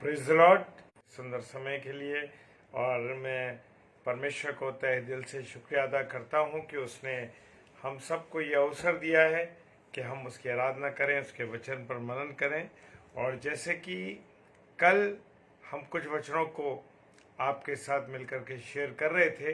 Praise the Lord. सुंदर समय के लिए और मैं परमेश्वर को तहे दिल से शुक्रिया अदा करता हूँ कि उसने हम सबको ये अवसर दिया है कि हम उसकी आराधना करें, उसके वचन पर मनन करें। और जैसे कि कल हम कुछ वचनों को आपके साथ मिलकर के शेयर कर रहे थे,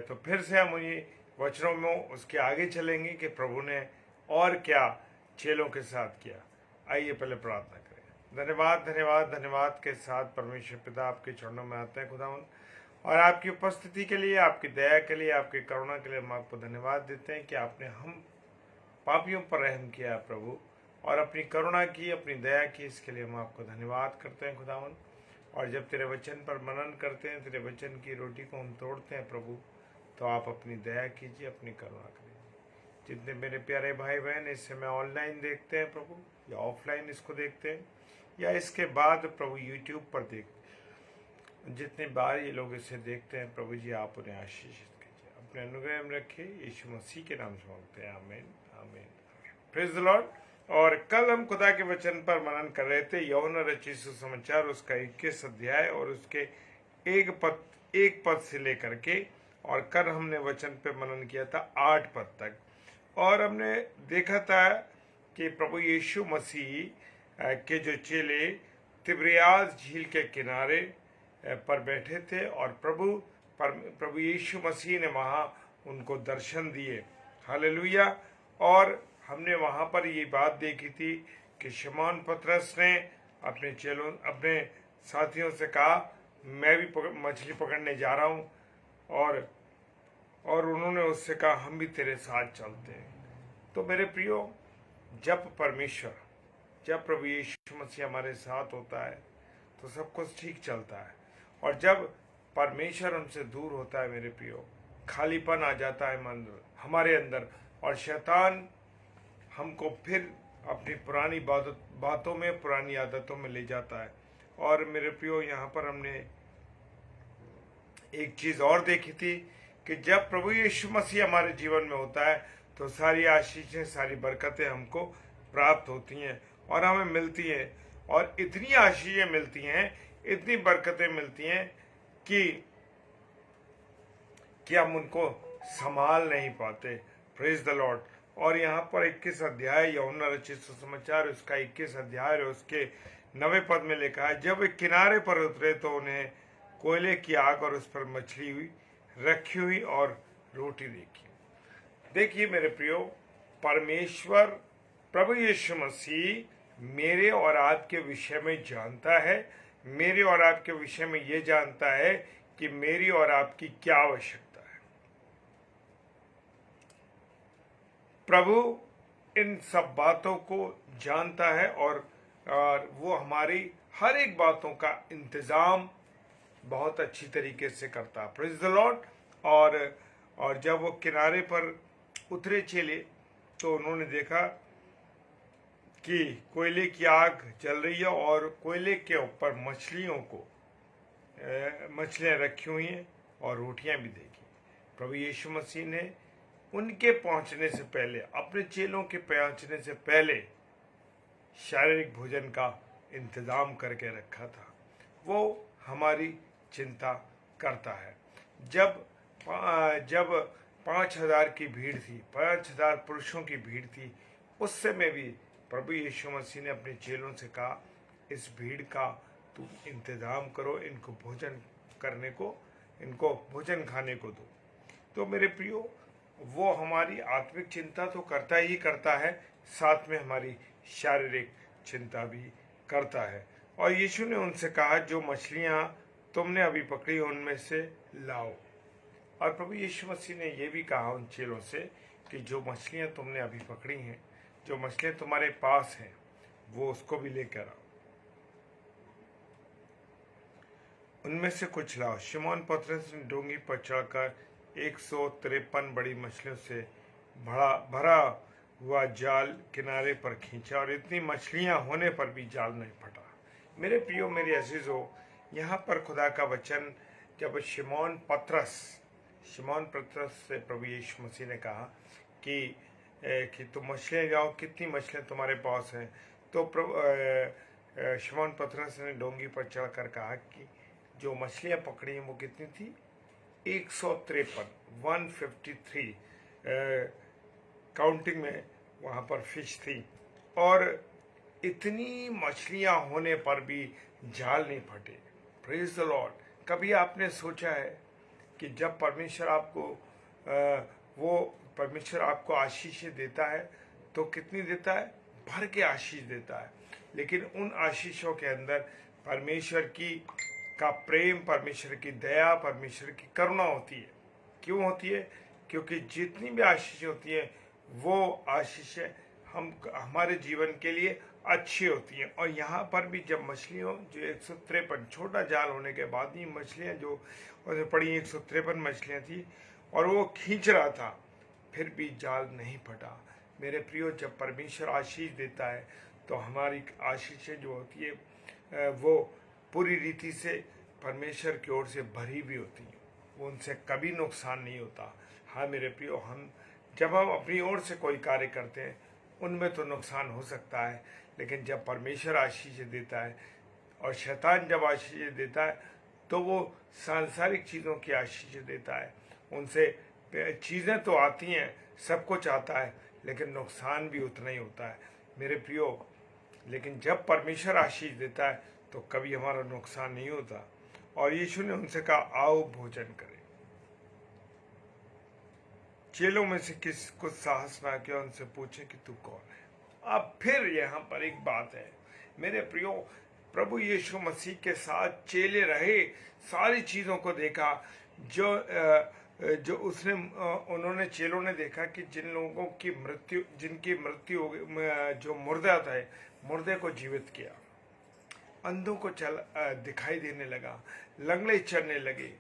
तो फिर से हम उन्हीं वचनों में उसके आगे चलेंगे कि प्रभु ने और क्या चेलों के साथ किया। आइए पहले प्रार्थना करें। धन्यवाद धन्यवाद धन्यवाद के साथ परमेश्वर पिता आपके चरणों में आते हैं खुदावन, और आपकी उपस्थिति के लिए, आपकी दया के लिए, आपकी करुणा के लिए हम आपको धन्यवाद देते हैं कि आपने हम पापियों पर रहम किया प्रभु, और अपनी करुणा की, अपनी दया की। इसके लिए हम आपको धन्यवाद करते हैं खुदावन। और जब तेरे वचन पर मनन करते हैं, तेरे वचन की रोटी को हम तोड़ते हैं प्रभु, तो आप अपनी दया कीजिए, अपनी करुणा करिए। जितने मेरे प्यारे भाई बहन इस समय ऑनलाइन देखते हैं प्रभु, या ऑफलाइन इसको देखते हैं, या इसके बाद प्रभु यूट्यूब पर जितनी बार ये लोग इसे देखते हैं प्रभु जी, आप उन्हें आशीषित कीजिए, अपने अनुग्रह में रखिए। यीशु मसीह के नाम से मांगते हैं, आमीन आमीन। Praise the Lord. और कल हम खुदा के वचन पर मनन कर रहे थे, यूहन्ना रचित सुसमाचार उसका 21 अध्याय और उसके एक पद से लेकर के, और कल हमने वचन पे मनन किया था 8 पद तक। और हमने देखा था कि प्रभु यीशु मसीह के जो चेले तिब्रियास झील के किनारे पर बैठे थे, और प्रभु यीशु मसीह ने वहाँ उनको दर्शन दिए। हालेलुया। और हमने वहाँ पर ये बात देखी थी कि शमौन पतरस ने अपने साथियों से कहा, मैं भी मछली पकड़ने जा रहा हूँ, और उन्होंने उससे कहा, हम भी तेरे साथ चलते हैं। तो मेरे प्रियो, जब प्रभु यीशु मसीह हमारे साथ होता है तो सब कुछ ठीक चलता है। और जब परमेश्वर हमसे दूर होता है मेरे प्रियो, खालीपन आ जाता है हमारे अंदर, और शैतान हमको फिर अपनी पुरानी बातों में, पुरानी आदतों में ले जाता है। और मेरे प्रियो, यहाँ पर हमने एक चीज़ और देखी थी कि जब प्रभु यीशु मसीह हमारे जीवन में होता है तो सारी आशीषें, सारी बरकतें हमको प्राप्त होती हैं और हमें मिलती हैं। और इतनी आशीषें मिलती हैं, इतनी बरकतें मिलती हैं कि हम उनको संभाल नहीं पाते। Praise the Lord. और यहाँ पर 21 अध्याय यूहन्ना रचित सुसमाचार उसका 21 अध्याय और उसके 9वें पद में लिखा है, जब वे किनारे पर उतरे तो उन्हें कोयले की आग और उस पर मछली रखी हुई और रोटी देखी। देखिए मेरे प्रियो, परमेश्वर प्रभु यीशु मसीह मेरे और आपके विषय में जानता है, मेरे और आपके विषय में ये जानता है कि मेरी और आपकी क्या आवश्यकता है। प्रभु इन सब बातों को जानता है, और वो हमारी हर एक बातों का इंतजाम बहुत अच्छी तरीके से करता है। Praise the Lord. और जब वो किनारे पर उतरे चेले तो उन्होंने देखा कि कोयले की आग जल रही है और कोयले के ऊपर मछलियाँ रखी हुई हैं और रोटियां भी देखी। प्रभु यीशु मसीह ने उनके पहुंचने से पहले, अपने चेलों के पहुंचने से पहले शारीरिक भोजन का इंतजाम करके रखा था। वो हमारी चिंता करता है। जब 5,000 की भीड़ थी, 5,000 पुरुषों की भीड़ थी, उस समय भी प्रभु यीशु मसीह ने अपने चेलों से कहा, इस भीड़ का तुम इंतजाम करो, इनको भोजन खाने को दो। तो मेरे प्रियो, वो हमारी आत्मिक चिंता तो करता ही करता है, साथ में हमारी शारीरिक चिंता भी करता है। और यीशु ने उनसे कहा, जो मछलियाँ तुमने अभी पकड़ी उनमें से लाओ। और प्रभु यीशु मसीह ने यह भी कहा उन चेलों से कि जो मछलियाँ तुमने अभी पकड़ी हैं, जो मछलियाँ तुम्हारे पास हैं, वो उसको भी लेकर आओ, उनमें से कुछ लाओ। शमौन पतरस ने डोंगी पर चढ़कर 153 बड़ी मछलियों से भरा हुआ जाल किनारे पर खींचा, और इतनी मछलियाँ होने पर भी जाल नहीं फटा। मेरे प्रियो, मेरे अजीजों, यहाँ पर खुदा का वचन जब शमौन पतरस से प्रभु यीशु मसीह ने कहा कि तुम मछलियाँ जाओ, कितनी मछलियाँ तुम्हारे पास हैं, तो शिमोन पतरस ने डोंगी पर चढ़कर कहा कि जो मछलियां पकड़ी हैं वो कितनी थी? 153, 153 काउंटिंग में वहाँ पर फिश थी। और इतनी मछलियाँ होने पर भी जाल नहीं फटे। Praise the Lord. कभी आपने सोचा है कि जब परमेश्वर आपको आशीष देता है तो कितनी देता है? भर के आशीष देता है। लेकिन उन आशीषों के अंदर परमेश्वर का प्रेम, परमेश्वर की दया, परमेश्वर की करुणा होती है। क्यों होती है? क्योंकि जितनी भी आशीष होती है वो आशीषें हमारे जीवन के लिए अच्छी होती हैं। और यहाँ पर भी जब मछलियों जो 153 छोटा जाल होने के बाद ही मछलियाँ जो उसमें पड़ी 153 मछलियाँ थी और वो खींच रहा था, फिर भी जाल नहीं फटा। मेरे प्रियो, जब परमेश्वर आशीष देता है तो हमारी आशीषें जो होती है वो पूरी रीति से परमेश्वर की ओर से भरी भी होती हैं। वो उनसे कभी नुकसान नहीं होता। हाँ मेरे प्रियो, जब हम अपनी ओर से कोई कार्य करते हैं उनमें तो नुकसान हो सकता है, लेकिन जब परमेश्वर आशीष देता है और शैतान जब आशीष देता है तो वो सांसारिक चीज़ों की आशीष देता है। उनसे चीज़ें तो आती हैं, सब कुछ आता है, लेकिन नुकसान भी उतना ही होता है मेरे प्रियो। लेकिन जब परमेश्वर आशीष देता है तो कभी हमारा नुकसान नहीं होता। और यीशु ने उनसे कहा, आओ भोजन करें। चेलों में से किसी को साहस ना किया उनसे पूछे कि तू कौन है। अब फिर यहाँ पर एक बात है मेरे प्रियो, प्रभु यीशु मसीह के साथ चेले रहे, सारी चीज़ों को देखा जो उन्होंने चेलों ने देखा कि जिनकी मृत्यु हो गई, जो मुर्दा था, मुर्दे को जीवित किया, अंधों को दिखाई देने लगा, लंगड़े चलने लगे।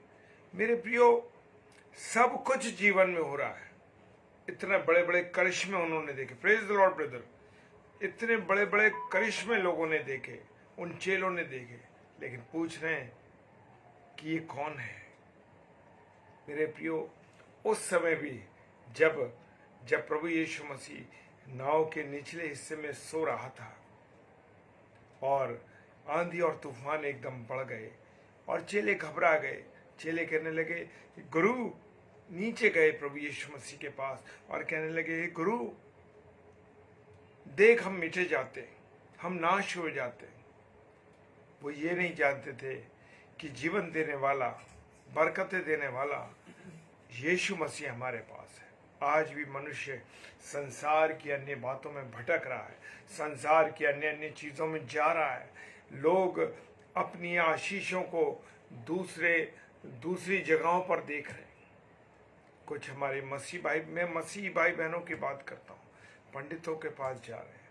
मेरे प्रियो, सब कुछ जीवन में हो रहा है। इतने बड़े बड़े करिश्मे उन्होंने देखे। Praise the Lord brother. इतने बड़े बड़े करिश्मे लोगों ने देखे, उन चेलों ने देखे, लेकिन पूछ रहे हैं कि ये कौन है। मेरे प्रियो, उस समय भी जब प्रभु यीशु मसीह नाव के निचले हिस्से में सो रहा था और आंधी और तूफान एकदम बढ़ गए और चेले घबरा गए। चेले कहने लगे, गुरु, नीचे गए प्रभु यीशु मसीह के पास और कहने लगे, गुरु देख, हम मिटे जाते, हम नाश हो जाते। वो ये नहीं जानते थे कि जीवन देने वाला, बरकतें देने वाला यीशु मसीह हमारे पास है। आज भी मनुष्य संसार की अन्य बातों में भटक रहा है, संसार की अन्य अन्य चीज़ों में जा रहा है। लोग अपनी आशीषों को दूसरी जगहों पर देख रहे हैं। कुछ हमारे मैं मसीही भाई बहनों की बात करता हूँ, पंडितों के पास जा रहे हैं,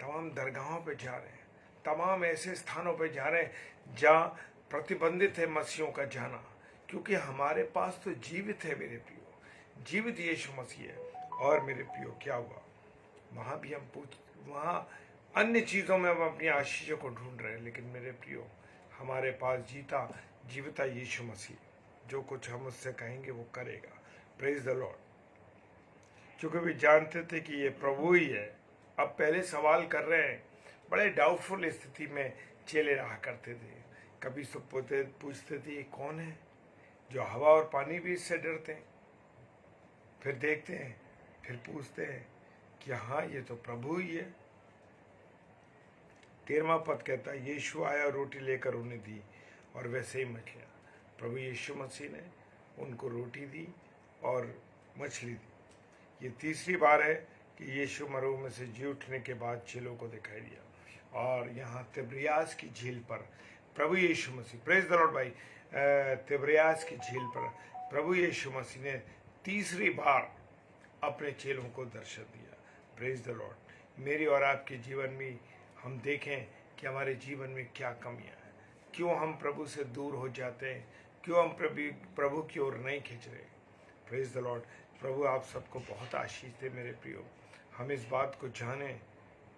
तमाम दरगाहों पे जा रहे हैं, तमाम ऐसे स्थानों पे जा रहे हैं जहाँ प्रतिबंधित है मसीहों का जाना, क्योंकि हमारे पास तो जीवित है मेरे प्रियो, जीवित यीशु मसीह है। और मेरे प्रियो, क्या हुआ? वहाँ भी वहाँ अन्य चीज़ों में हम अपनी आशीषों को ढूंढ रहे हैं, लेकिन मेरे प्रियो, हमारे पास जीविता यीशु मसीह, जो कुछ हम उससे कहेंगे वो करेगा। Praise the Lord. क्योंकि वे जानते थे कि ये प्रभु ही है। अब पहले सवाल कर रहे हैं। बड़े डाउटफुल स्थिति में चेले रहा करते थे। कभी सब पूछते थे, ये कौन है जो हवा और पानी भी इससे डरते हैं? फिर देखते हैं, फिर पूछते हैं कि हाँ, ये तो प्रभु ही है। 13वां पद कहता है, यीशु आया और रोटी लेकर उन्हें दी और वैसे ही मछलियाँ। प्रभु यीशु मसीह ने उनको रोटी दी और मछली दी। ये तीसरी बार है कि यीशु मरू में से जी उठने के बाद चेलों को दिखाई दिया। और यहाँ तिब्रियास की झील पर प्रभु यीशु मसीह, प्रेज द लॉर्ड भाई, तिब्रियास की झील पर प्रभु यीशु मसीह ने तीसरी बार अपने चेलों को दर्शन दिया। Praise the Lord. मेरी और आपके जीवन में हम देखें कि हमारे जीवन में क्या कमियां हैं, क्यों हम प्रभु से दूर हो जाते हैं, क्यों हम प्रभु की ओर नहीं खींच रहे। Praise the Lord. प्रभु आप सबको बहुत आशीष दे मेरे प्रियो। हम इस बात को जानें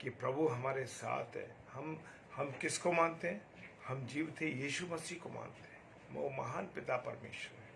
कि प्रभु हमारे साथ है। हम किसको मानते हैं? हम जीवित यीशु मसीह को मानते हैं। वो महान पिता परमेश्वर है।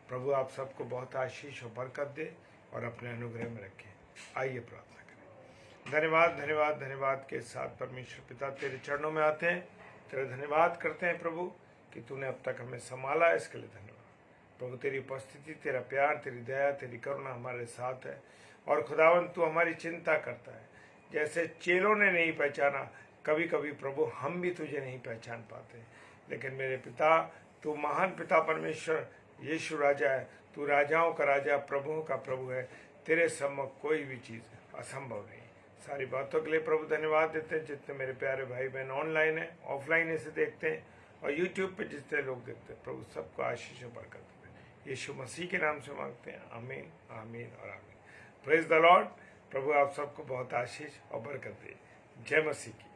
प्रभु आप सबको बहुत आशीष और बरकत दे और अपने अनुग्रह में रखें। आइए प्रार्थना करें। धन्यवाद धन्यवाद धन्यवाद के साथ परमेश्वर पिता तेरे चरणों में आते हैं, तेरा धन्यवाद करते हैं प्रभु कि तूने अब तक हमें संभाला, इसके लिए धन्यवाद प्रभु। तेरी उपस्थिति, तेरा प्यार, तेरी दया, तेरी करुणा हमारे साथ है। और खुदावन तू हमारी चिंता करता है, जैसे चेलों ने नहीं पहचाना, कभी कभी प्रभु हम भी तुझे नहीं पहचान पाते, लेकिन मेरे पिता तू महान पिता परमेश्वर यीशु राजा है, तू राजाओं का राजा, प्रभुओं का प्रभु है। तेरे सम्मुख कोई भी चीज़ असंभव नहीं। सारी बातों के लिए प्रभु धन्यवाद देते हैं। जितने मेरे प्यारे भाई बहन ऑनलाइन है, ऑफलाइन इसे देखते हैं, और यूट्यूब पे जितने लोग देखते हैं, प्रभु सबको आशीष और बरकत दें। यीशु मसीह के नाम से मांगते हैं, आमीन आमीन और आमीन। Praise the Lord. प्रभु आप सबको बहुत आशीष और बरकत दे। जय मसीह की।